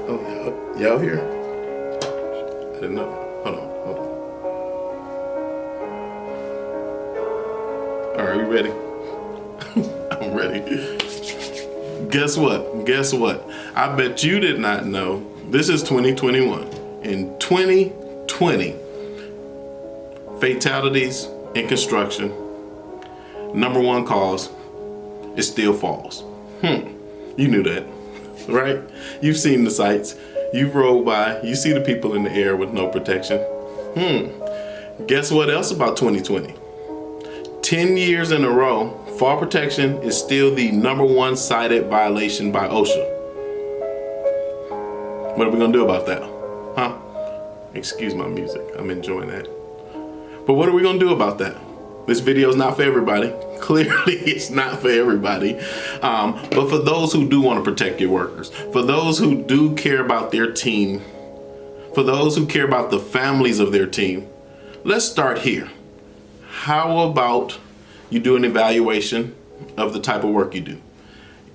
Oh, y'all here? I didn't know. Hold on. All right, we ready? I'm ready. Guess what? I bet you did not know. This is 2021. In 2020, fatalities in construction, #1 cause is still falls. You knew that, right? You've seen the sights. You've rolled by. You see the people in the air with no protection. Guess what else about 2020? 10 years in a row, fall protection is still the #1 cited violation by OSHA. What are we gonna do about that? Huh? Excuse my music, I'm enjoying that. But what are we gonna do about that? This video is not for everybody. Clearly it's not for everybody. But for those who do want to protect your workers, for those who do care about their team, for those who care about the families of their team, let's start here. How about you do an evaluation of the type of work you do?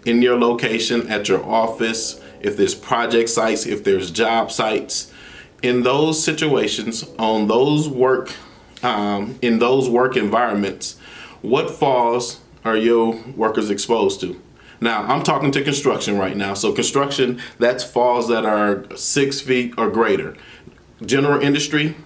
In your location, at your office, if there's project sites, if there's job sites, in those situations, on those work, in those work environments, what falls are your workers exposed to? Now, I'm talking to construction right now. So construction, that's falls that are 6 feet or greater. General industry,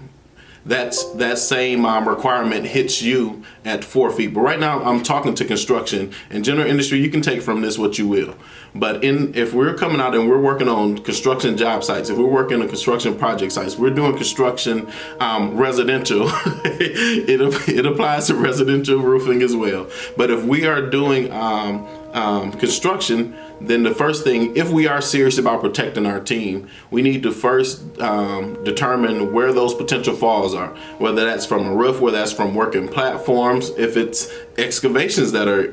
that same requirement hits you at 4 feet. But right now I'm talking to construction and general industry. You can take from this what you will. But if we're coming out and we're working on construction job sites, if we're working on construction project sites, we're doing construction residential. it applies to residential roofing as well. But if we are doing construction, then the first thing, if we are serious about protecting our team, we need to first determine where those potential falls are, whether that's from a roof, whether that's from working platforms, if it's excavations that are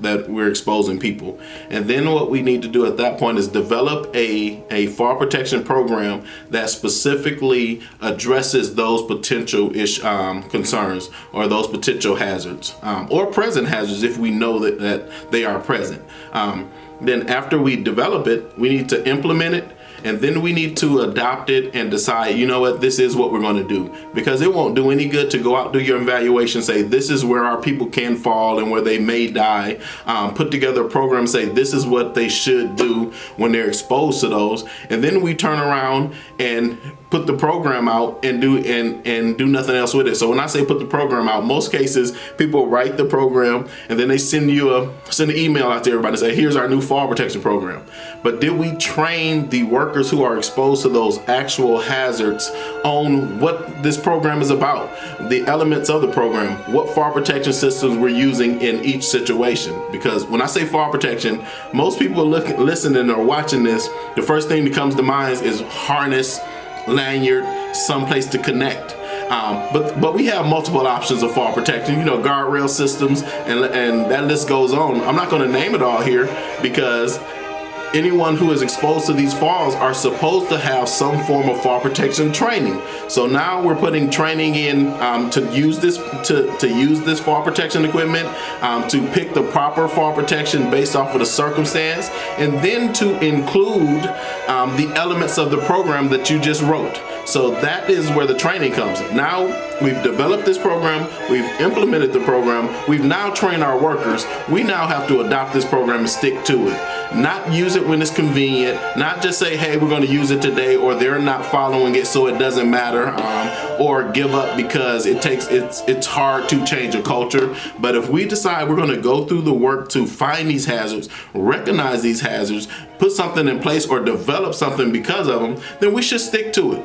that we're exposing people. And then what we need to do at that point is develop a fall protection program that specifically addresses those potential concerns or those potential hazards or present hazards if we know that they are present. Then after we develop it, we need to implement it, and then we need to adopt it and decide, you know what, this is what we're going to do. Because it won't do any good to go out, do your evaluation, say this is where our people can fall and where they may die. Put together a program, say this is what they should do when they're exposed to those. And then we turn around and put the program out and do nothing else with it. So when I say put the program out, most cases people write the program and then they send an email out to everybody and say, here's our new fall protection program. But did we train the workers who are exposed to those actual hazards on what this program is about, the elements of the program, what fall protection systems we're using in each situation? Because when I say fall protection, most people listening or watching this, the first thing that comes to mind is harness, lanyard, someplace to connect. But we have multiple options of fall protection, guardrail systems, and that list goes on. I'm not going to name it all here because anyone who is exposed to these falls are supposed to have some form of fall protection training. So now we're putting training in to use this fall protection equipment, to pick the proper fall protection based off of the circumstance, and then to include the elements of the program that you just wrote. So that is where the training comes. Now we've developed this program, we've implemented the program, we've now trained our workers. We now have to adopt this program and stick to it. Not use it when it's convenient, not just say, hey, we're going to use it today, or they're not following it so it doesn't matter, or give up because it's hard to change a culture. But if we decide we're going to go through the work to find these hazards, recognize these hazards, put something in place or develop something because of them, then we should stick to it.